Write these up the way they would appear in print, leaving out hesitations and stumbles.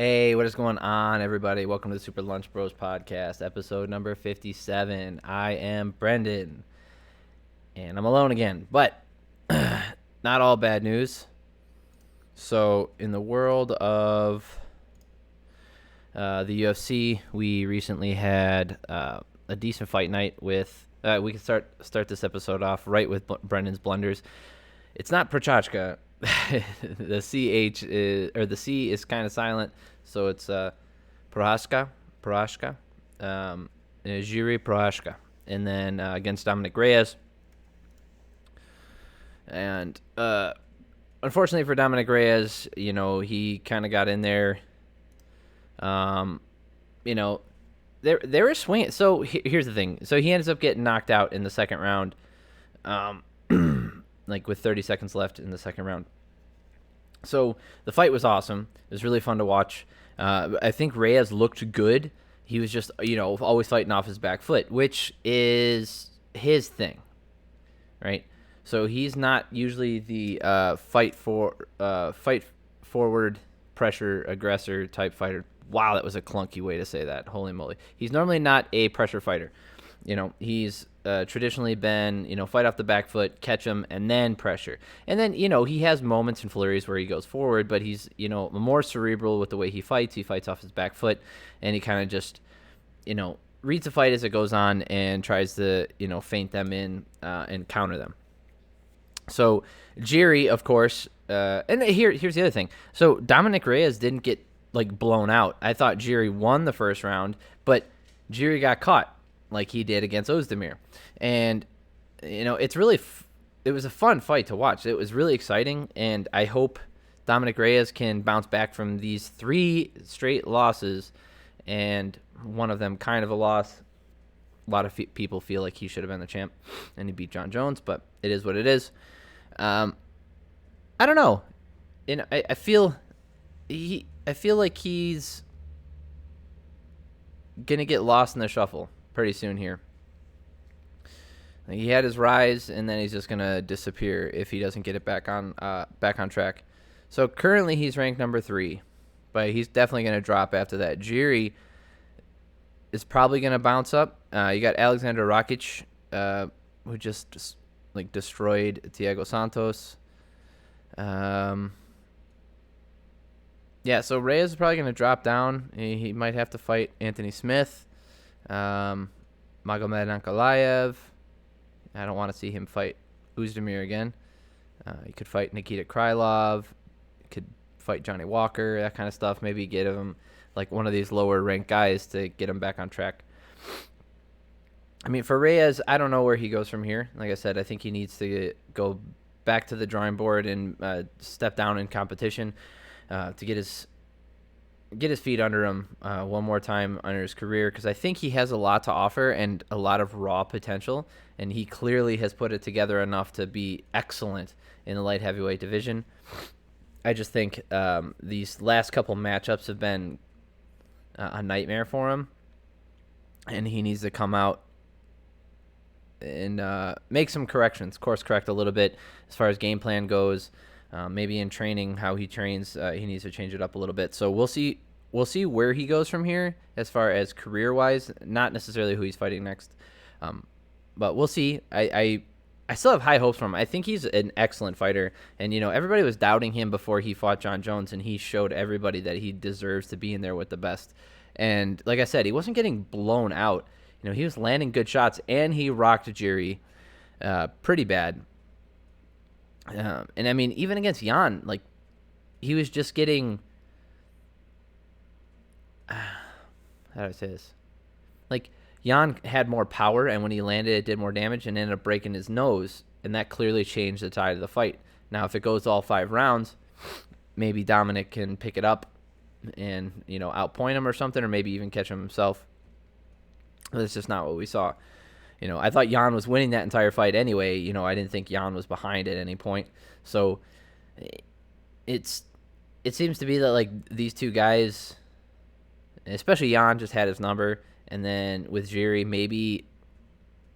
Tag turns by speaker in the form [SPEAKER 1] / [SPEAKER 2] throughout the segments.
[SPEAKER 1] Hey, what is going on, everybody? Welcome to the Super Lunch Bros podcast, episode number 57. I am Brendan, and I'm alone again, but not all bad news. So, in the world of the UFC, we recently had a decent fight night with. We can start this episode off right with Brendan's blunders. It's not Prochazka. The CH is, or the C is kind of silent, so it's Prochazka, Jiri Prochazka, and then against Dominic Reyes. And unfortunately for Dominic Reyes, he kind of got in there. Um, there were swinging. So here's the thing. So he ends up getting knocked out in the second round. Like with 30 seconds left in the second round. So the fight was awesome. It was really fun to watch. I think Reyes looked good. He was just, always fighting off his back foot, which is his thing, right? So he's not usually the fight forward, pressure aggressor type fighter. Wow, that was a clunky way to say that. Holy moly. He's normally not a pressure fighter. He's traditionally been, fight off the back foot, catch him, and then pressure. And then, he has moments and flurries where he goes forward, but he's, more cerebral with the way he fights. He fights off his back foot, and he kind of just, reads the fight as it goes on and tries to, feint them in and counter them. So Jiri, of course, and here's the other thing. So Dominic Reyes didn't get, blown out. I thought Jiri won the first round, but Jiri got caught like he did against Ozdemir. And, it's really, it was a fun fight to watch. It was really exciting, and I hope Dominic Reyes can bounce back from these 3 straight losses, and one of them kind of a loss. A lot of people feel like he should have been the champ, and he beat John Jones, but it is what it is. I don't know. And I feel like he's gonna get lost in the shuffle pretty soon here. He had his rise, and then he's just gonna disappear if he doesn't get it back on track. So currently he's ranked number 3, but he's definitely gonna drop after that. Jiri is probably gonna bounce up. You got Alexander Rakic, who just destroyed Thiago Santos. Yeah, so Reyes is probably going to drop down. He might have to fight Anthony Smith, Magomed Ankalaev. I don't want to see him fight Ozdemir again. He could fight Nikita Krylov. He could fight Johnny Walker, that kind of stuff. Maybe get him one of these lower ranked guys to get him back on track. I mean, for Reyes, I don't know where he goes from here. Like I said, I think he needs to go back to the drawing board and step down in competition to get his feet under him one more time under his career, because I think he has a lot to offer and a lot of raw potential, and he clearly has put it together enough to be excellent in the light heavyweight division. I just think these last couple matchups have been a nightmare for him, and he needs to come out and make some corrections, course correct a little bit as far as game plan goes. Maybe in training, how he trains, he needs to change it up a little bit. So we'll see where he goes from here as far as career-wise, not necessarily who he's fighting next. But we'll see. I still have high hopes for him. I think he's an excellent fighter. And, everybody was doubting him before he fought John Jones, and he showed everybody that he deserves to be in there with the best. And like I said, he wasn't getting blown out. He was landing good shots, and he rocked Jiri pretty bad. And I mean, even against Jan, he was just getting. How do I say this? Jan had more power, and when he landed, it did more damage and ended up breaking his nose, and that clearly changed the tide of the fight. Now, if it goes all 5 rounds, maybe Dominic can pick it up and outpoint him or something, or maybe even catch him himself. That's just not what we saw. I thought Jan was winning that entire fight anyway. I didn't think Jan was behind at any point. So it seems to be that these two guys, especially Jan, just had his number, and then with Jiri, maybe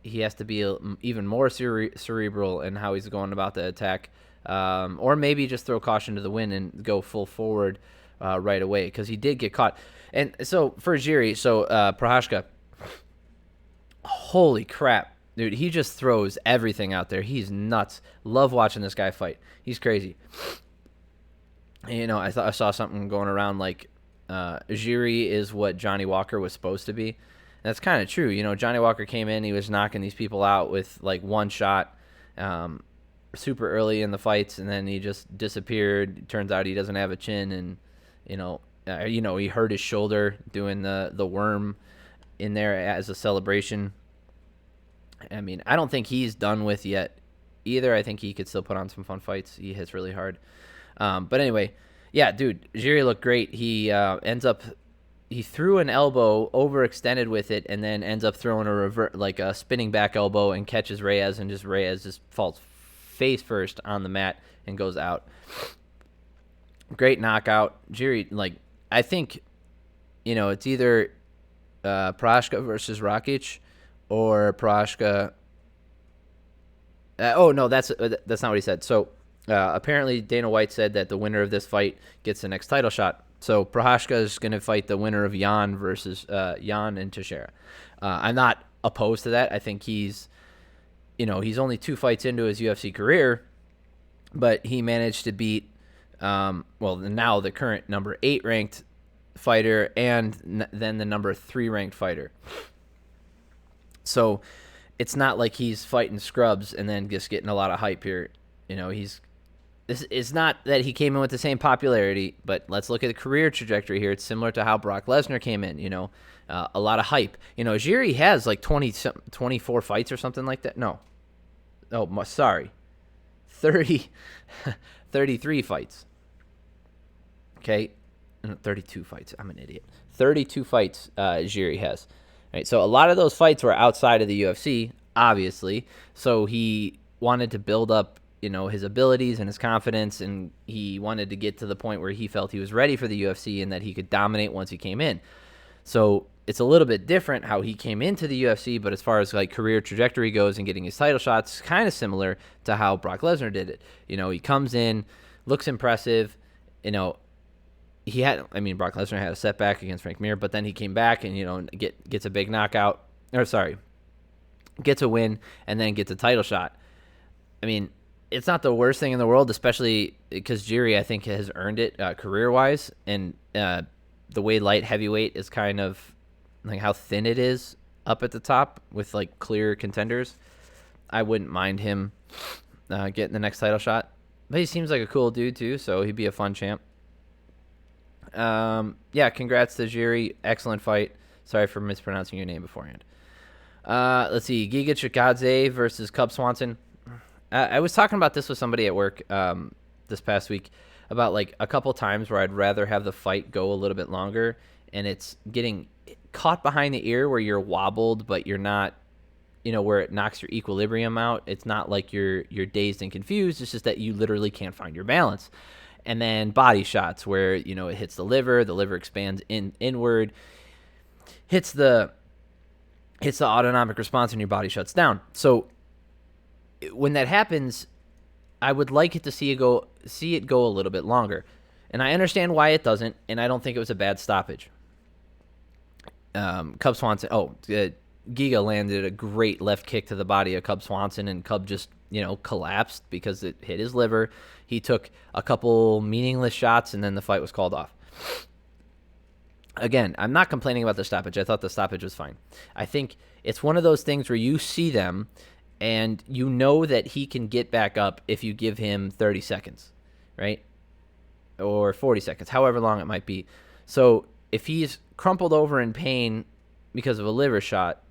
[SPEAKER 1] he has to be even more cerebral in how he's going about the attack, or maybe just throw caution to the wind and go full forward right away because he did get caught. And so for Jiri, Prochazka, holy crap, dude, he just throws everything out there. He's nuts. Love watching this guy fight. He's crazy. And, I thought I saw something going around like Jiri is what Johnny Walker was supposed to be. And that's kind of true. Johnny Walker came in, he was knocking these people out with like one shot super early in the fights, and then he just disappeared. Turns out he doesn't have a chin, and he hurt his shoulder doing the worm in there as a celebration. I mean, I don't think he's done with yet either. I think he could still put on some fun fights. He hits really hard. But anyway, yeah, dude, Jiri looked great. He he threw an elbow, overextended with it, and then ends up throwing a spinning back elbow and catches Reyes, and Reyes just falls face first on the mat and goes out. Great knockout. Jiri, I think, it's either Prochazka versus Rakic or Prochazka. Oh no, that's not what he said. So apparently Dana White said that the winner of this fight gets the next title shot. So Prochazka is going to fight the winner of Jan versus Jan and Teixeira. I'm not opposed to that. I think he's only 2 fights into his UFC career, but he managed to beat now the current number 8 ranked fighter and then the number 3 ranked fighter. So it's not like he's fighting scrubs and then just getting a lot of hype here. It's not that he came in with the same popularity, but let's look at the career trajectory here. It's similar to how Brock Lesnar came in, a lot of hype. Jiri has like 24 fights or something like that. No. Oh, sorry. 33 fights. Okay. 32 fights. I'm an idiot. 32 fights Jiri has. All right, so a lot of those fights were outside of the UFC, obviously. So he wanted to build up, his abilities and his confidence, and he wanted to get to the point where he felt he was ready for the UFC and that he could dominate once he came in. So it's a little bit different how he came into the UFC, but as far as career trajectory goes and getting his title shots, kind of similar to how Brock Lesnar did it. He comes in, looks impressive. Brock Lesnar had a setback against Frank Mir, but then he came back and gets a big knockout, gets a win, and then gets a title shot. I mean, it's not the worst thing in the world, especially because Jiri, I think, has earned it career-wise, and the way light heavyweight is kind of how thin it is up at the top with clear contenders. I wouldn't mind him getting the next title shot, but he seems like a cool dude too, so he'd be a fun champ. Congrats to Jiri. Excellent fight. Sorry for mispronouncing your name beforehand. Let's see. Giga Chikadze versus Cub Swanson. I was talking about this with somebody at work this past week about a couple times where I'd rather have the fight go a little bit longer, and it's getting caught behind the ear where you're wobbled, but you're not, where it knocks your equilibrium out. It's not like you're dazed and confused. It's just that you literally can't find your balance. And then body shots where, it hits the liver expands inward, hits the autonomic response, and your body shuts down. So when that happens, I would like it to see it go a little bit longer. And I understand why it doesn't, and I don't think it was a bad stoppage. Cub Swanson, Giga landed a great left kick to the body of Cub Swanson, and Cub just, collapsed because it hit his liver. He took a couple meaningless shots, and then the fight was called off. Again, I'm not complaining about the stoppage. I thought the stoppage was fine. I think it's one of those things where you see them, and you know that he can get back up if you give him 30 seconds, right? Or 40 seconds, however long it might be. So if he's crumpled over in pain because of a liver shot,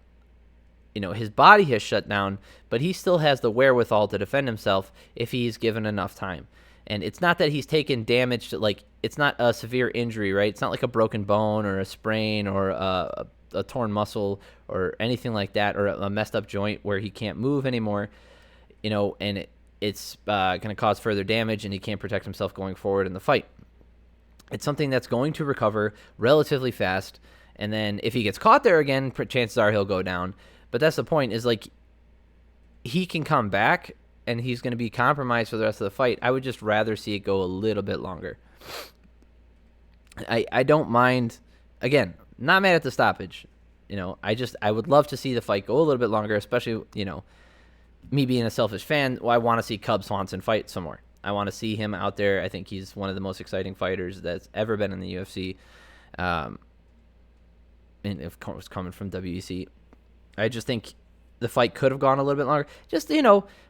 [SPEAKER 1] his body has shut down, but he still has the wherewithal to defend himself if he's given enough time. And it's not that he's taken damage to, it's not a severe injury, right? It's not like a broken bone or a sprain or a torn muscle or anything like that, or a messed up joint where he can't move anymore, and it's going to cause further damage, and he can't protect himself going forward in the fight. It's something that's going to recover relatively fast, and then if he gets caught there again, chances are he'll go down. But that's the point, is he can come back, and he's going to be compromised for the rest of the fight. I would just rather see it go a little bit longer. I don't mind. Again, not mad at the stoppage. I would love to see the fight go a little bit longer, especially, me being a selfish fan. Well, I want to see Cub Swanson fight some more. I want to see him out there. I think he's one of the most exciting fighters that's ever been in the UFC. And of course, coming from WEC. I just think the fight could have gone a little bit longer. Just,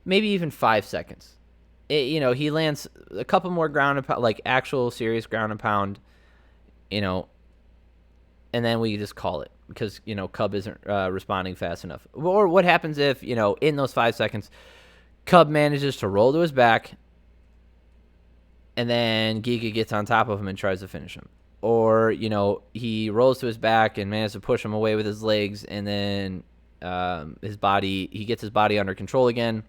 [SPEAKER 1] maybe even 5 seconds. He lands a couple more ground and pound, like actual serious ground and pound, and then we just call it because, Cub isn't responding fast enough. Or what happens if, in those 5 seconds, Cub manages to roll to his back and then Giga gets on top of him and tries to finish him. Or, he rolls to his back and manages to push him away with his legs, and then he gets his body under control again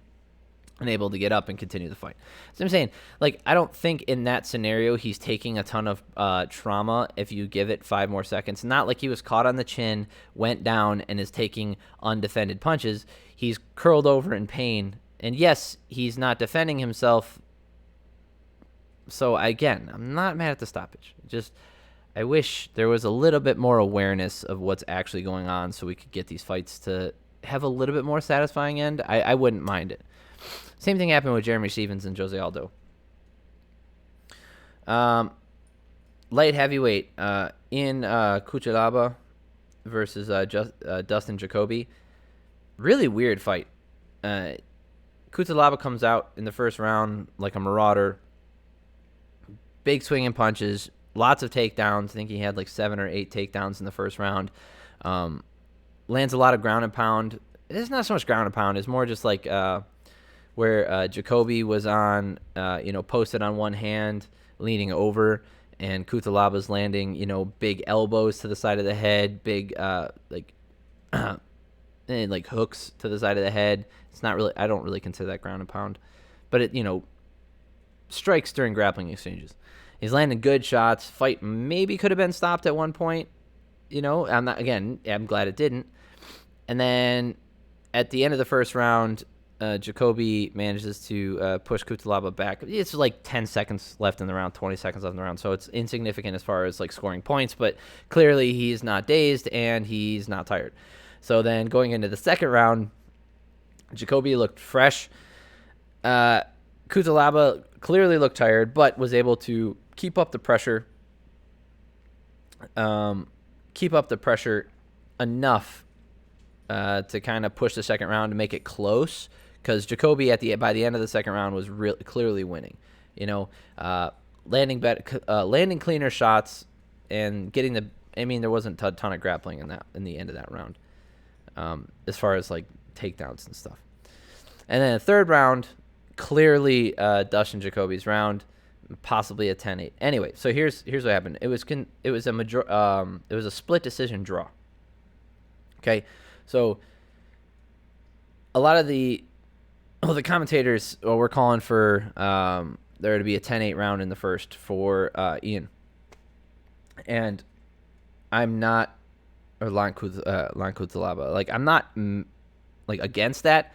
[SPEAKER 1] and able to get up and continue the fight. So I'm saying, I don't think in that scenario he's taking a ton of trauma if you give it 5 more seconds. Not like he was caught on the chin, went down, and is taking undefended punches. He's curled over in pain. And yes, he's not defending himself. So again, I'm not mad at the stoppage. Just, I wish there was a little bit more awareness of what's actually going on so we could get these fights to have a little bit more satisfying end. I wouldn't mind it. Same thing happened with Jeremy Stevens and Jose Aldo. Light heavyweight in Cutelaba versus Dustin Jacoby. Really weird fight. Cutelaba comes out in the first round like a marauder. Big swinging punches. Lots of takedowns. I think he had 7 or 8 takedowns in the first round. Lands a lot of ground and pound. It's not so much ground and pound. It's more just where Jacoby was on, posted on one hand, leaning over, and Cutelaba's landing, big elbows to the side of the head, big, hooks to the side of the head. It's not really, I don't really consider that ground and pound, but it, strikes during grappling exchanges. He's landing good shots. Fight maybe could have been stopped at one point. I'm glad it didn't. And then at the end of the first round, Jacoby manages to push Cutelaba back. It's 10 seconds left in the round, 20 seconds left in the round. So it's insignificant as far as scoring points, but clearly he's not dazed and he's not tired. So then going into the second round, Jacoby looked fresh. Cutelaba clearly looked tired, but was able to keep up the pressure. Enough to kind of push the second round to make it close, because Jacoby by the end of the second round was really clearly winning. Landing cleaner shots and getting there wasn't a ton of grappling in the end of that round, as far as takedowns and stuff. And then the third round, clearly Dustin Jacoby's round, possibly a 10-8. Anyway, so here's what happened. It was a split decision draw. Okay, so a lot of the commentators were calling for there to be a 10-8 round in the first for Ian, and I'm not, or Lan Cutelaba. I'm not against that.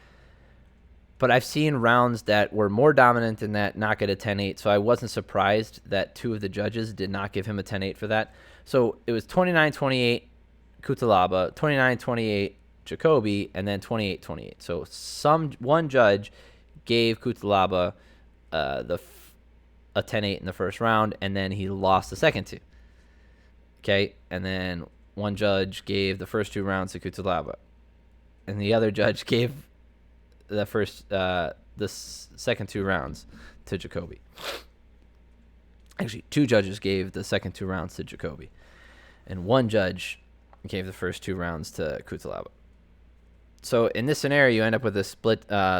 [SPEAKER 1] But I've seen rounds that were more dominant than that not get a 10-8, so I wasn't surprised that 2 of the judges did not give him a 10-8 for that. So it was 29-28 Cutelaba, 29-28 Jacoby, and then 28-28. So one judge gave Cutelaba a 10-8 in the first round, and then he lost the second 2. Okay, and then one judge gave the first 2 rounds to Cutelaba, and the other judge gave the second 2 rounds to Jacoby. Actually, 2 judges gave the second 2 rounds to Jacoby, and one judge gave the first 2 rounds to Cutelaba. So in this scenario, you end up with a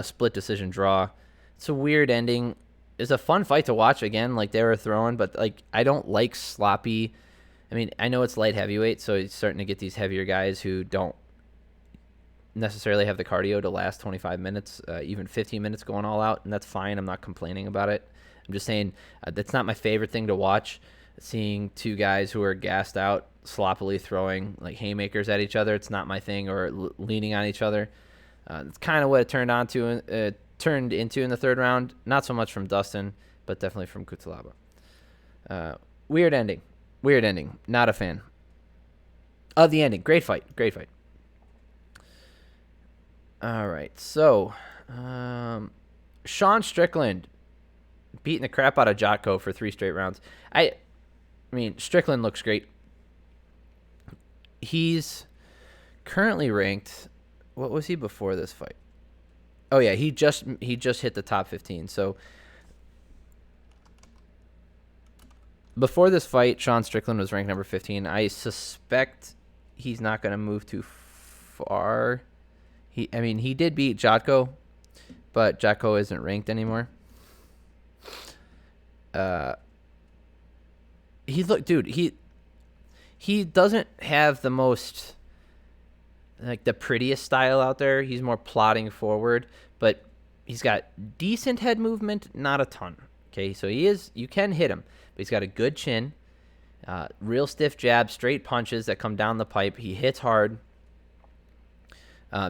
[SPEAKER 1] split decision draw. It's a weird ending. It's a fun fight to watch again, they were throwing, but I don't like sloppy. I mean, I know it's light heavyweight, so you're starting to get these heavier guys who don't necessarily have the cardio to last 25 minutes, even 15 minutes going all out, and that's fine. I'm not complaining about it. I'm just saying that's not my favorite thing to watch, seeing 2 guys who are gassed out sloppily throwing haymakers at each other. It's not my thing, or leaning on each other. It's kind of what it turned into in the third round. Not so much from Dustin, but definitely from Cutelaba. Weird ending. Weird ending. Not a fan. Of the ending. Great fight. Great fight. All right. So, Sean Strickland beating the crap out of Jotko for 3 straight rounds. I mean, Strickland looks great. He's currently ranked. What was he before this fight? Oh yeah, he just hit the top 15. So before this fight, Sean Strickland was ranked number 15. I suspect he's not going to move too far. He did beat Jotko, but Jotko isn't ranked anymore. He doesn't have the most, like, the prettiest style out there. He's more plodding forward, but he's got decent head movement, not a ton. Okay, so you can hit him, but he's got a good chin, real stiff jab, straight punches that come down the pipe. He hits hard.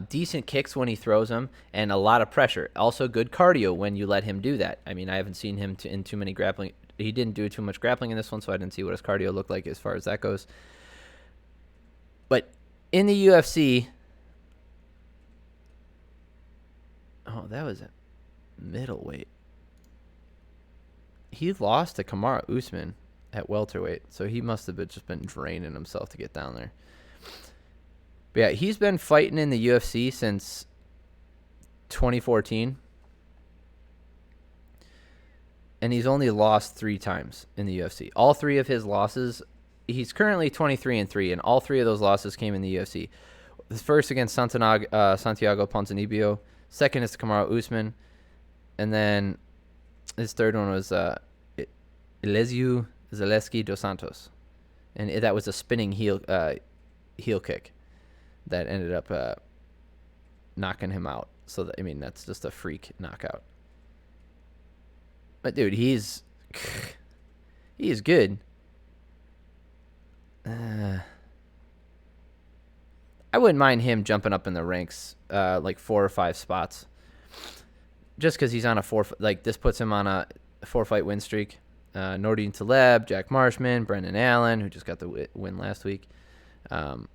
[SPEAKER 1] Decent kicks when he throws them, and a lot of pressure. Also good cardio when you let him do that. I mean, I haven't seen him in too many grappling. He didn't do too much grappling in this one, so I didn't see what his cardio looked like as far as that goes. But in the UFC, that was a middleweight. He lost to Kamaru Usman at welterweight, so he must have just been draining himself to get down there. But yeah, he's been fighting in the UFC since 2014. And he's only lost 3 times in the UFC. All 3 of his losses, he's currently 23-3, and all 3 of those losses came in the UFC. His first against Santiago Ponzinibbio. Second is Kamaru Usman. And then his third one was Elizeu Zaleski dos Santos. And that was a spinning heel kick that ended up knocking him out. So, that's just a freak knockout. But, dude, he is good. I wouldn't mind him jumping up in the ranks like 4 or 5 spots. Just because he's on this puts him on a 4-fight win streak. Nordine Taleb, Jack Marshman, Brendan Allen, who just got the win last week. And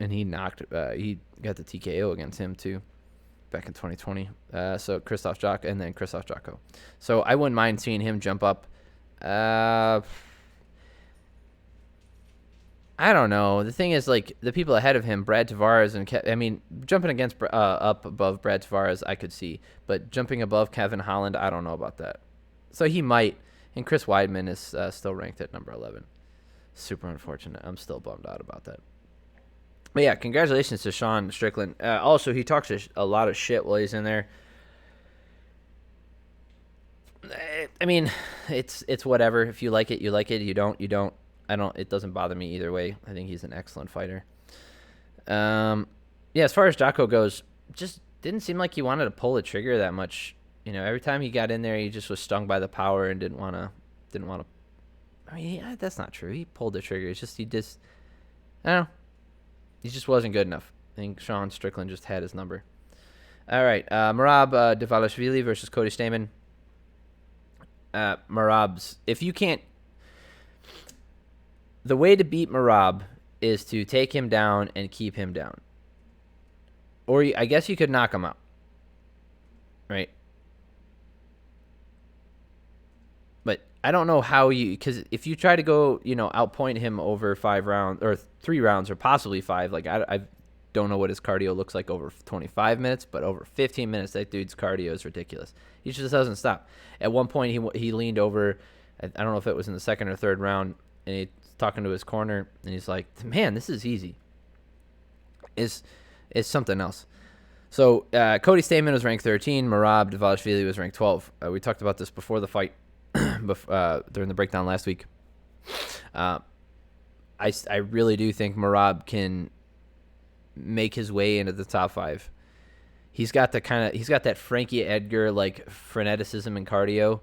[SPEAKER 1] he got the TKO against him, too, back in 2020. So Krzysztof Jotko. So I wouldn't mind seeing him jump up. I don't know. The thing is, like, the people ahead of him, Brad Tavares and jumping against up above Brad Tavares, I could see, but jumping above Kevin Holland, I don't know about that. So he might. And Chris Weidman is still ranked at number 11. Super unfortunate. I'm still bummed out about that. But yeah, congratulations to Sean Strickland. Also, he talks a lot of shit while he's in there. I mean, it's whatever. If you like it, you like it. You don't, you don't. It doesn't bother me either way. I think he's an excellent fighter. Yeah, as far as Jotko goes, just didn't seem like he wanted to pull the trigger that much. Every time he got in there, he just was stung by the power and didn't want to. I mean, yeah, that's not true. He pulled the trigger. It's just I don't know. He just wasn't good enough. I think Sean Strickland just had his number. All right, Merab Dvalishvili versus Cody Stamann. Merab's, if you can't. The way to beat Merab is to take him down and keep him down. Or I guess you could knock him out. Right? But I don't know how because if you try to go, outpoint him over 5 rounds or 3 rounds or possibly 5, like I don't know what his cardio looks like over 25 minutes, but over 15 minutes, that dude's cardio is ridiculous. He just doesn't stop. At one point, he leaned over, I don't know if it was in the 2nd or 3rd round, and he's talking to his corner, and he's like, man, this is easy. It's something else. So Cody Stamann was ranked 13. Merab Dvalishvili was ranked 12. We talked about this before the fight, during the breakdown last week. I really do think Merab can make his way into the top 5. He's got that Frankie Edgar like freneticism and cardio,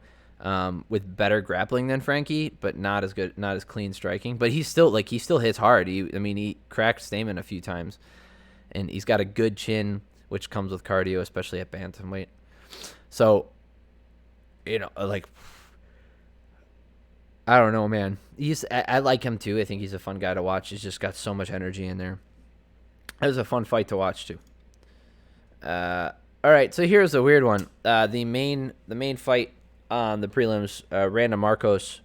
[SPEAKER 1] with better grappling than Frankie, but not as good, not as clean striking. But he still hits hard. He cracked Stamann a few times, and he's got a good chin, which comes with cardio, especially at bantamweight. So, I don't know, man. I like him too. I think he's a fun guy to watch. He's just got so much energy in there. It was a fun fight to watch too. All right, so here's a weird one. The main fight on the prelims, Randa Marcos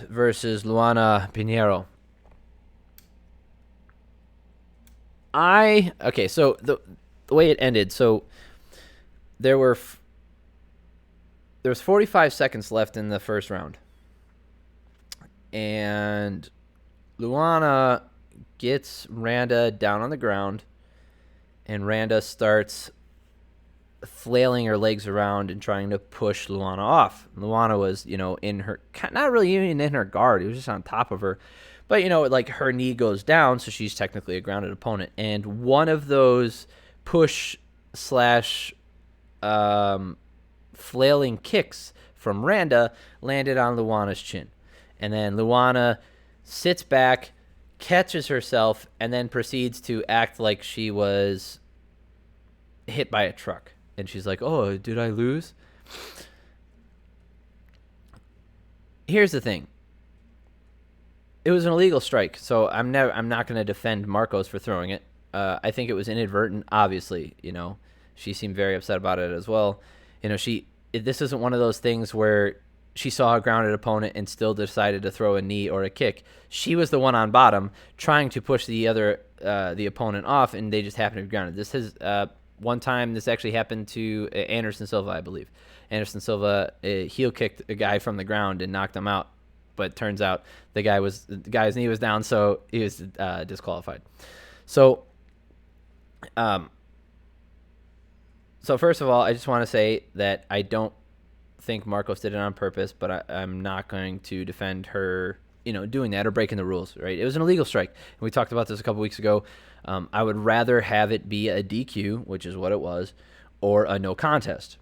[SPEAKER 1] versus Luana Pinheiro. So the way it ended, so there was 45 seconds left in the first round. And Luana gets Randa down on the ground, and Randa starts flailing her legs around and trying to push Luana off. Luana was, in her, not really even in her guard. He was just on top of her. But, like her knee goes down, so she's technically a grounded opponent. And one of those push / flailing kicks from Randa landed on Luana's chin. And then Luana sits back, catches herself, and then proceeds to act like she was hit by a truck. And she's like, "Oh, did I lose?" Here's the thing. It was an illegal strike, so I'm not going to defend Marcos for throwing it. I think it was inadvertent, obviously. She seemed very upset about it as well. This isn't one of those things where she saw a grounded opponent and still decided to throw a knee or a kick. She was the one on bottom trying to push the opponent off, and they just happened to be grounded. This has one time this actually happened to Anderson Silva, I believe. Anderson Silva heel kicked a guy from the ground and knocked him out, but turns out the guy's knee was down, so he was disqualified. So first of all, I just want to say that I don't think Marcos did it on purpose, but I'm not going to defend her, doing that or breaking the rules, right? It was an illegal strike. And we talked about this a couple weeks ago. I would rather have it be a DQ, which is what it was, or a no contest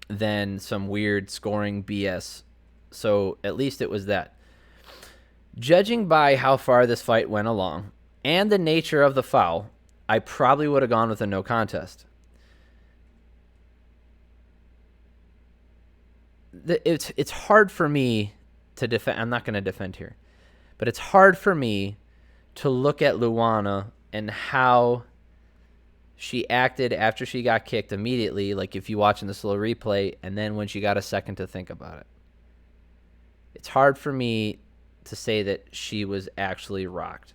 [SPEAKER 1] than some weird scoring BS. So at least it was that. Judging by how far this fight went along and the nature of the foul, I probably would have gone with a no contest. It's hard for me to defend. I'm not going to defend here, but it's hard for me to look at Luana and how she acted after she got kicked immediately, like if you watch in the slow replay, and then when she got a second to think about it. It's hard for me to say that she was actually rocked.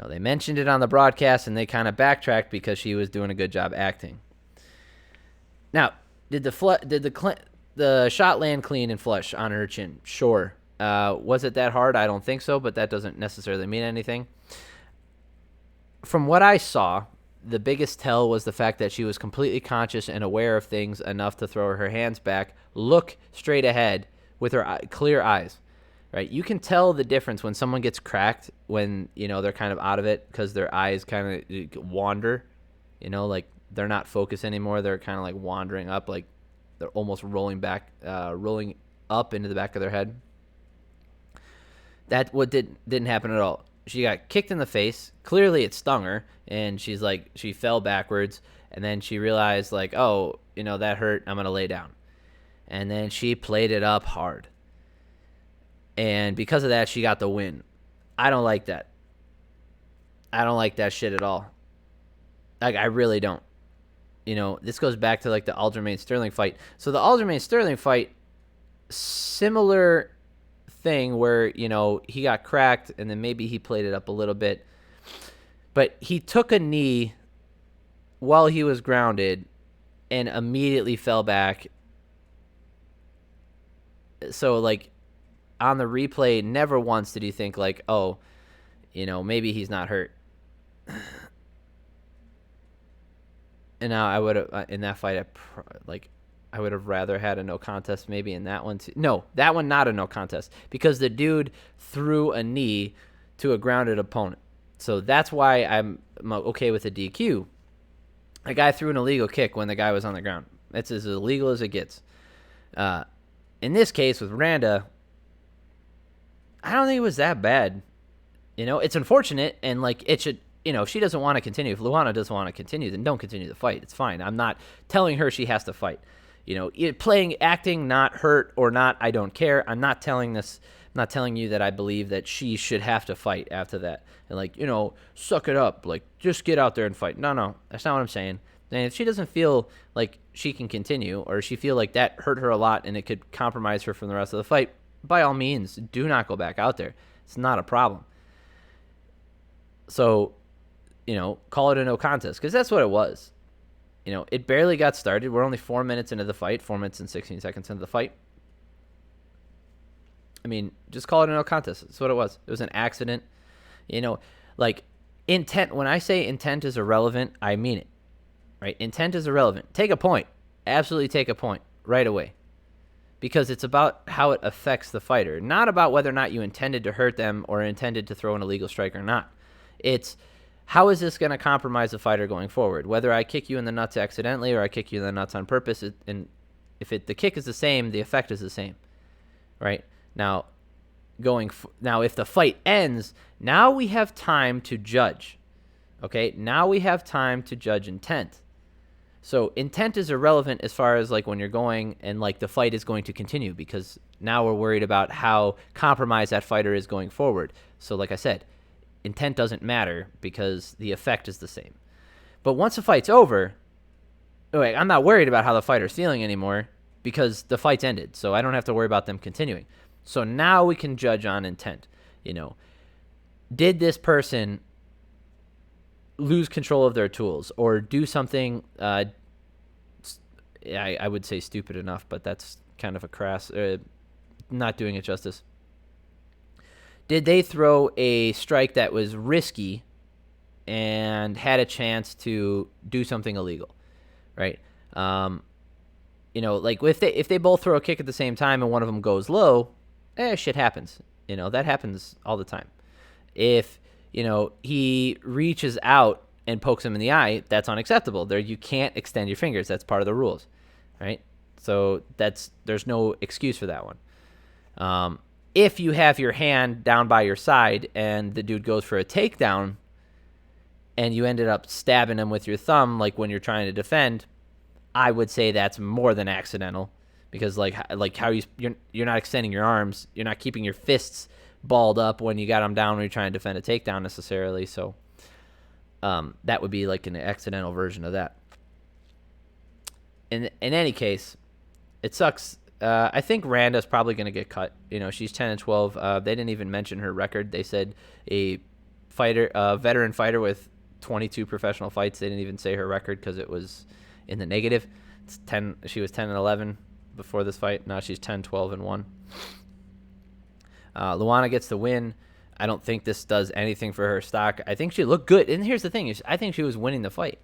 [SPEAKER 1] They mentioned it on the broadcast, and they kind of backtracked because she was doing a good job acting. Now, did the shot land clean and flush on her chin? Sure. Was it that hard? I don't think so, but that doesn't necessarily mean anything. From what I saw, the biggest tell was the fact that she was completely conscious and aware of things enough to throw her hands back, look straight ahead with her clear eyes. Right? You can tell the difference when someone gets cracked when, they're kind of out of it because their eyes kind of wander, like they're not focused anymore. They're kind of like wandering up, like they're almost rolling up into the back of their head. That didn't happen at all. She got kicked in the face. Clearly it stung her, and she fell backwards, and then she realized like, oh, that hurt. I'm going to lay down. And then she played it up hard. And because of that, she got the win. I don't like that. I don't like that shit at all. Like, I really don't. This goes back to like the Aljamain Sterling fight. So the Aljamain Sterling fight, similar thing where, he got cracked and then maybe he played it up a little bit. But he took a knee while he was grounded and immediately fell back. So like, on the replay, never once did you think like, oh, maybe he's not hurt. And now I would have in that fight, I would have rather had a no contest maybe in that one too. No, that one not a no contest because the dude threw a knee to a grounded opponent. So that's why I'm okay with a DQ. A guy threw an illegal kick when the guy was on the ground. It's as illegal as it gets. In this case with Randa, I don't think it was that bad. It's unfortunate, and like it should, if she doesn't want to continue, if Luana doesn't want to continue, then don't continue the fight. It's fine. I'm not telling her she has to fight. acting, not hurt or not, I don't care. I'm not telling you that I believe that she should have to fight after that. And suck it up. Just get out there and fight. No, that's not what I'm saying. And if she doesn't feel like she can continue, or she feel like that hurt her a lot and it could compromise her from the rest of the fight, by all means, do not go back out there. It's not a problem. So, call it a no contest, because that's what it was. It barely got started. We're only 4 minutes into the fight, 4 minutes and 16 seconds into the fight. I mean, just call it a no contest. That's what it was. It was an accident. Intent. When I say intent is irrelevant, I mean it. Right? Intent is irrelevant. Take a point. Absolutely take a point right away. Because it's about how it affects the fighter, not about whether or not you intended to hurt them or intended to throw an illegal strike or not. It's, how is this going to compromise the fighter going forward? Whether I kick you in the nuts accidentally or I kick you in the nuts on purpose, and if the kick is the same, the effect is the same, right? Now, if the fight ends, now we have time to judge, okay? Now we have time to judge intent. So intent is irrelevant as far as when you're going and the fight is going to continue, because now we're worried about how compromised that fighter is going forward. So like I said, intent doesn't matter because the effect is the same. But once the fight's over, I'm not worried about how the fighter's feeling anymore because the fight's ended. So I don't have to worry about them continuing. So now we can judge on intent. Did this person lose control of their tools or do something, I would say stupid enough, but that's kind of a crass, not doing it justice. Did they throw a strike that was risky and had a chance to do something illegal, right? If they both throw a kick at the same time and one of them goes low, shit happens. That happens all the time. If, he reaches out and pokes him in the eye, that's unacceptable. You can't extend your fingers. That's part of the rules, right? So there's no excuse for that one. If you have your hand down by your side and the dude goes for a takedown and you ended up stabbing him with your thumb, when you're trying to defend, I would say that's more than accidental, because how you're not extending your arms, you're not keeping your fists balled up when you got them down when you're trying to defend a takedown necessarily. So that would be an accidental version of that. In any case, it sucks. I think Randa's probably going to get cut. She's 10-12. They didn't even mention her record. They said a veteran fighter with 22 professional fights. They didn't even say her record because it was in the negative. It's 10. She was 10-11 before this fight. Now she's 10-12-1. Luana gets the win. I don't think this does anything for her stock. I think she looked good. And here's the thing: I think she was winning the fight.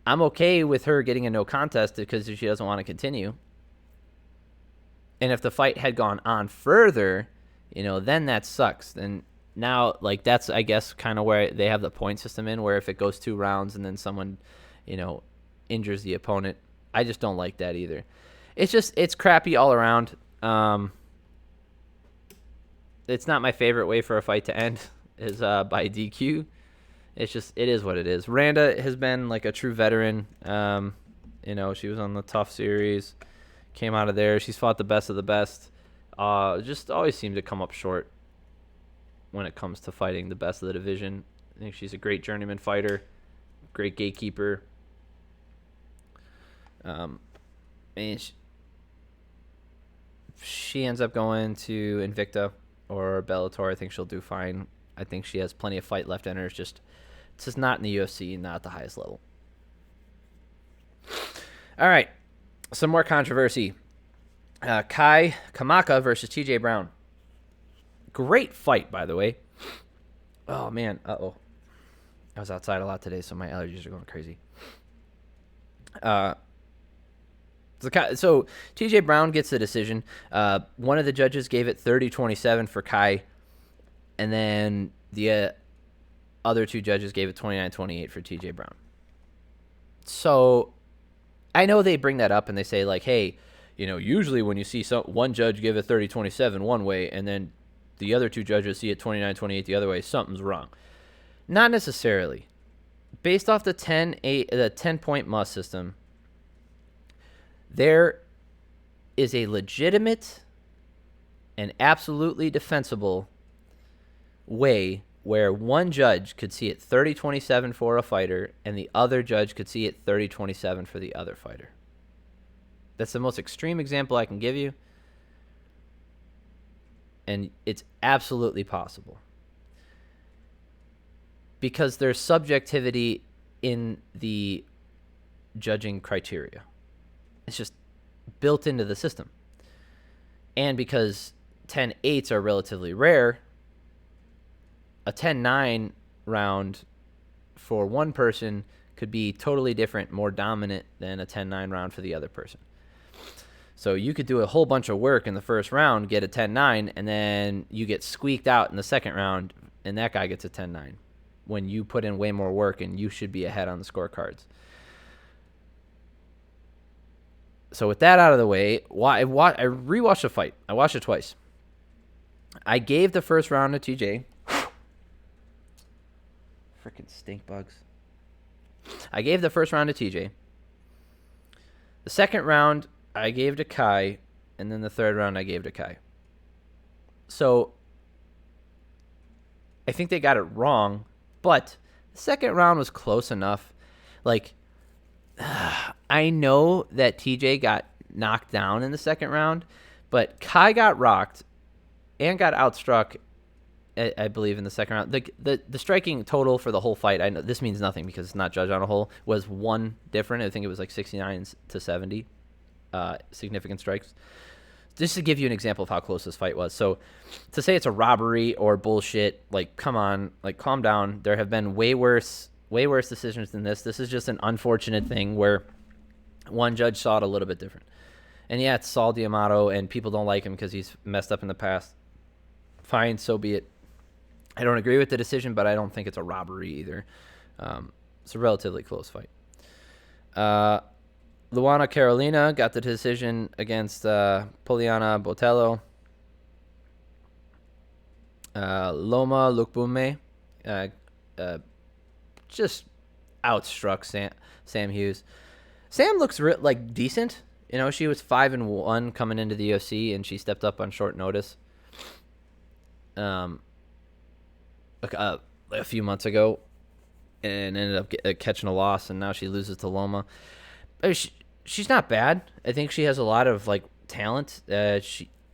[SPEAKER 1] I'm okay with her getting a no contest because she doesn't want to continue. And if the fight had gone on further, then that sucks. Then now, that's, I guess, kind of where they have the point system in, where if it goes 2 rounds and then someone, injures the opponent, I just don't like that either. It's crappy all around. It's not my favorite way for a fight to end is by DQ. It is what it is. Randa has been a true veteran. She was on the Tough series. Came out of there. She's fought the best of the best. Just always seemed to come up short when it comes to fighting the best of the division. I think she's a great journeyman fighter, great gatekeeper. She ends up going to Invicta or Bellator. I think she'll do fine. I think she has plenty of fight left in her. It's just not in the UFC, not at the highest level. All right. Some more controversy. Kai Kamaka versus TJ Brown. Great fight, by the way. Oh, man. Uh-oh. I was outside a lot today, so my allergies are going crazy. So TJ Brown gets the decision. One of the judges gave it 30-27 for Kai, and then the other 2 judges gave it 29-28 for TJ Brown. So I know they bring that up and they say hey, usually when you see one judge give it 30-27 one way and then the other 2 judges see it 29-28 the other way, something's wrong. Not necessarily. Based off the 10-point must system, There is a legitimate and absolutely defensible way where one judge could see it 30-27 for a fighter and the other judge could see it 30-27 for the other fighter. That's the most extreme example I can give you, and it's absolutely possible because there's subjectivity in the judging criteria. It's just built into the system. And because 10-8s are relatively rare, a 10-9 round for one person could be totally different, more dominant than a 10-9 round for the other person. So you could do a whole bunch of work in the first round, get a 10-9, and then you get squeaked out in the second round, and that guy gets a 10-9 when you put in way more work and you should be ahead on the scorecards. So with that out of the way, I rewatched the fight. I watched it twice. I gave the first round to TJ. Freaking stink bugs. I gave the first round to TJ. The second round I gave to Kai, and then the third round I gave to Kai. So I think they got it wrong, but the second round was close enough. Like, I know that TJ got knocked down in the second round, but Kai got rocked and got outstruck, I believe, in the second round. The striking total for the whole fight, I know this means nothing because it's not judged on a whole, was one different. I think it was like 69-70 significant strikes. Just to give you an example of how close this fight was. So to say it's a robbery or bullshit, like, come on, like, calm down. There have been way worse decisions than this. This is just an unfortunate thing where one judge saw it a little bit different. And yeah, it's Saul D'Amato, and people don't like him because he's messed up in the past. Fine, so be it. I don't agree with the decision, but I don't think it's a robbery either. It's a relatively close fight. Luana Carolina got the decision against Poliana Botello. Loma Lukbume just outstruck Sam Hughes. Sam looks like decent. You know, she was 5-1 coming into the UFC, and she stepped up on short notice. A few months ago, and ended up catching a loss, and now she loses to Loma. She's not bad. I think she has a lot of, like, talent. I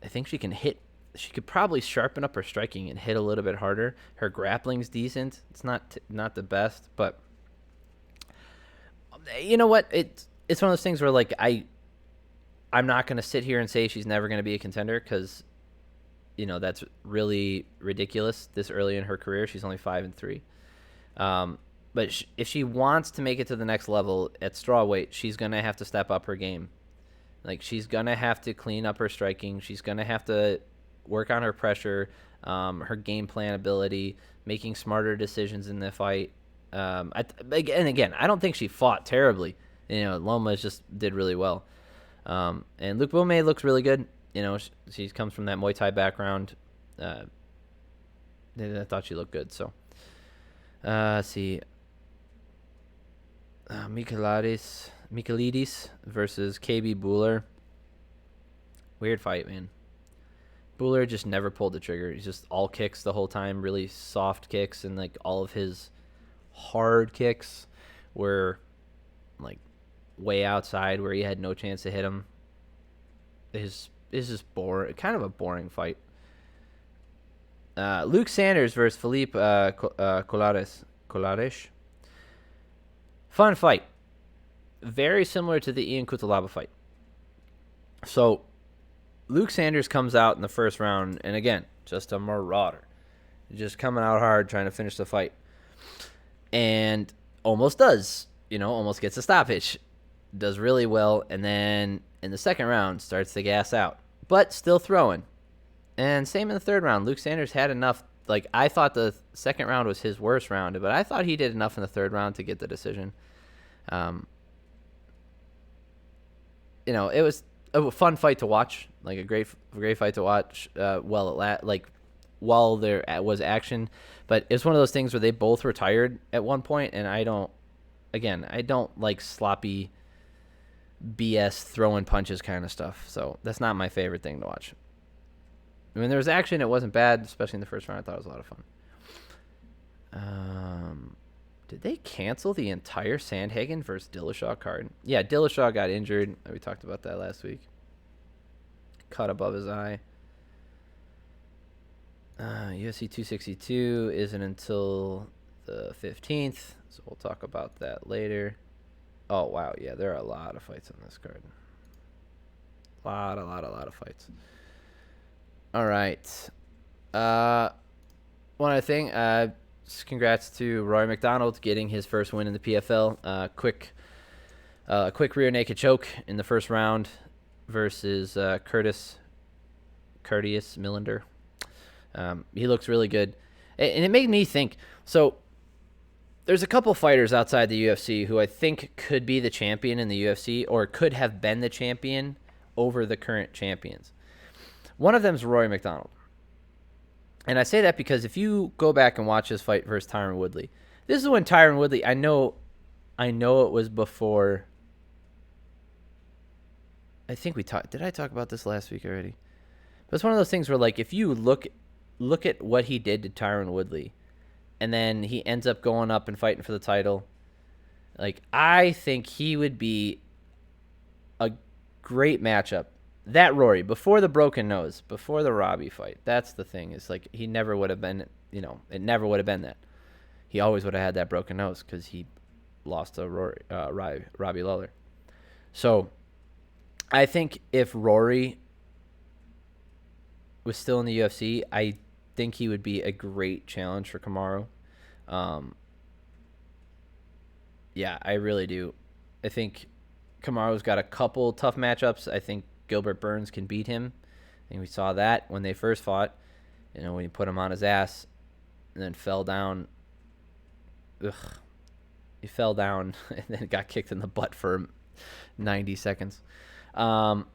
[SPEAKER 1] think she can hit. She could probably sharpen up her striking and hit a little bit harder. Her grappling's decent. It's not the best, but you know what? It's one of those things where, like, I'm not going to sit here and say she's never going to be a contender because, you know, that's really ridiculous this early in her career. She's only 5-3. But if she wants to make it to the next level at strawweight, she's going to have to step up her game. Like, she's going to have to clean up her striking. She's going to have to work on her pressure, her game plan ability, making smarter decisions in the fight. And again, I don't think she fought terribly. You know, Loma just did really well. And Luke Boume looks really good. You know, she comes from that Muay Thai background. I thought she looked good. So, let's see. Michailidis versus KB Buhler. Weird fight, man. Buhler just never pulled the trigger. He's just all kicks the whole time, really soft kicks, and like all of his hard kicks were like way outside where he had no chance to hit him. Is just boring, kind of a boring fight. Luke Sanders versus Felipe Colares. Fun fight. Very similar to the Ian Cutelaba fight. So, Luke Sanders comes out in the first round, and again, just a marauder. Just coming out hard, trying to finish the fight. And almost does. You know, almost gets a stoppage. Does really well, and then in the second round, starts to gas out. But still throwing. And same in the third round. Luke Sanders had enough. Like, I thought the second round was his worst round, but I thought he did enough in the third round to get the decision. You know, it was a fun fight to watch, like a great fight to watch. While there was action, but it's one of those things where they both retired at one point, and I don't like sloppy BS throwing punches kind of stuff. So that's not my favorite thing to watch. I mean, there was action. It wasn't bad, especially in the first round. I thought it was a lot of fun. Did they cancel the entire Sandhagen versus Dillashaw card? Yeah, Dillashaw got injured. We talked about that last week. Cut above his eye. UFC 262 isn't until the 15th, so we'll talk about that later. Oh, wow. Yeah, there are a lot of fights on this card. A lot of fights. All right. One other thing. Congrats to Rory McDonald getting his first win in the PFL. Quick rear naked choke in the first round versus Curtis Millender. He looks really good. And it made me think. So there's a couple fighters outside the UFC who I think could be the champion in the UFC or could have been the champion over the current champions. One of them is Rory McDonald. And I say that because if you go back and watch his fight versus Tyron Woodley, this is when Tyron Woodley, I know it was before. I think did I talk about this last week already? But it's one of those things where, like, if you look at what he did to Tyron Woodley, and then he ends up going up and fighting for the title, like, I think he would be a great matchup. That Rory, before the broken nose, before the Robbie fight, that's the thing. It's like he never would have been, it never would have been that. He always would have had that broken nose because he lost to Robbie Lawler. So I think if Rory was still in the UFC, I think he would be a great challenge for Kamaru. Yeah, I really do. I think Kamaru's got a couple tough matchups. I think Gilbert Burns can beat him. I think we saw that when they first fought. When he put him on his ass and then fell down. He fell down and then got kicked in the butt for 90 seconds. So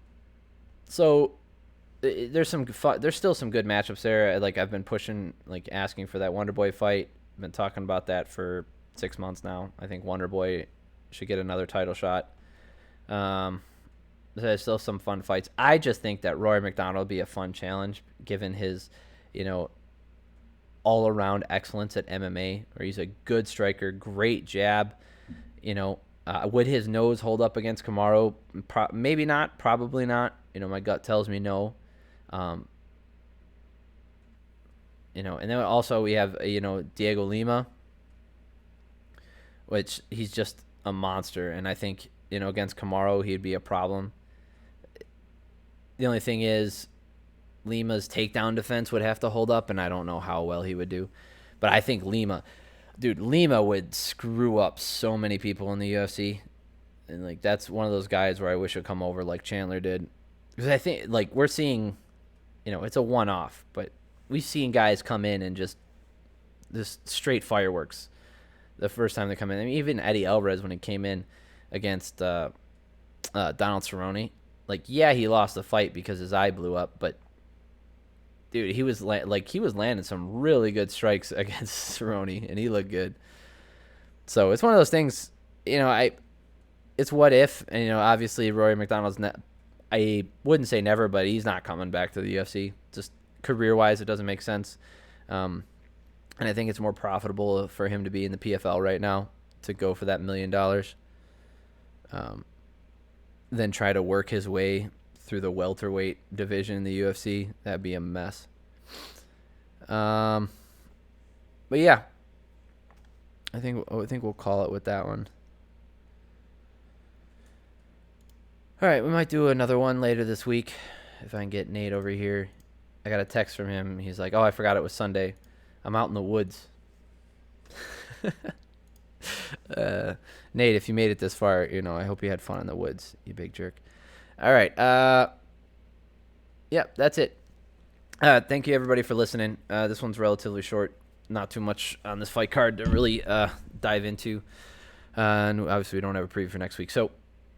[SPEAKER 1] there's still some good matchups there. Like, I've been pushing, like, asking for that Wonderboy fight. I've been talking about that for 6 months now. I think Wonderboy should get another title shot. There's still some fun fights. I just think that Rory McDonald would be a fun challenge given his, all-around excellence at MMA, where he's a good striker, great jab. Would his nose hold up against Kamaru? Maybe not, probably not. My gut tells me no. And then also we have, Diego Lima, which he's just a monster. And I think, against Kamaru, he'd be a problem. The only thing is Lima's takedown defense would have to hold up, and I don't know how well he would do. But I think Lima would screw up so many people in the UFC. And, like, that's one of those guys where I wish would come over like Chandler did. Because I think, like, we're seeing, it's a one-off, but we've seen guys come in and just straight fireworks the first time they come in. I mean, even Eddie Alvarez, when he came in against Donald Cerrone, like, yeah, he lost the fight because his eye blew up, but dude, he was landing some really good strikes against Cerrone, and he looked good. So it's one of those things, it's what if, and obviously Rory McDonald's I wouldn't say never, but he's not coming back to the UFC. Just career-wise, it doesn't make sense. And I think it's more profitable for him to be in the PFL right now to go for that $1 million. Then try to work his way through the welterweight division in the UFC. That'd be a mess. But yeah, I think we'll call it with that one. All right, we might do another one later this week if I can get Nate over here. I got a text from him. He's like, "Oh, I forgot it was Sunday. I'm out in the woods." Nate, if you made it this far, I hope you had fun in the woods, you big jerk. All right. Yeah, that's it. Thank you, everybody, for listening. This one's relatively short. Not too much on this fight card to really dive into. And obviously, we don't have a preview for next week. So,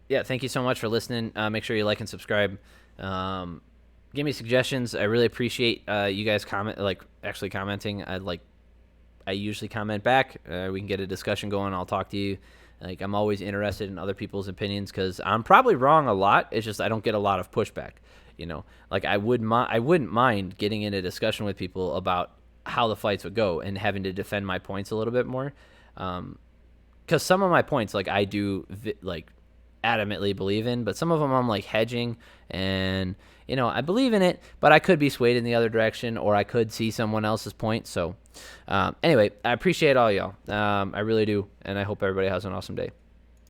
[SPEAKER 1] yeah, thank you so much for listening. Make sure you like and subscribe. Give me suggestions. I really appreciate you guys actually commenting. I usually comment back. We can get a discussion going. I'll talk to you. Like, I'm always interested in other people's opinions because I'm probably wrong a lot. It's just I don't get a lot of pushback. Like I wouldn't mind getting in a discussion with people about how the fights would go and having to defend my points a little bit more. Because some of my points, like, I do like adamantly believe in, but some of them I'm like hedging, and I believe in it, but I could be swayed in the other direction, or I could see someone else's point. So anyway, I appreciate all y'all. I really do, and I hope everybody has an awesome day.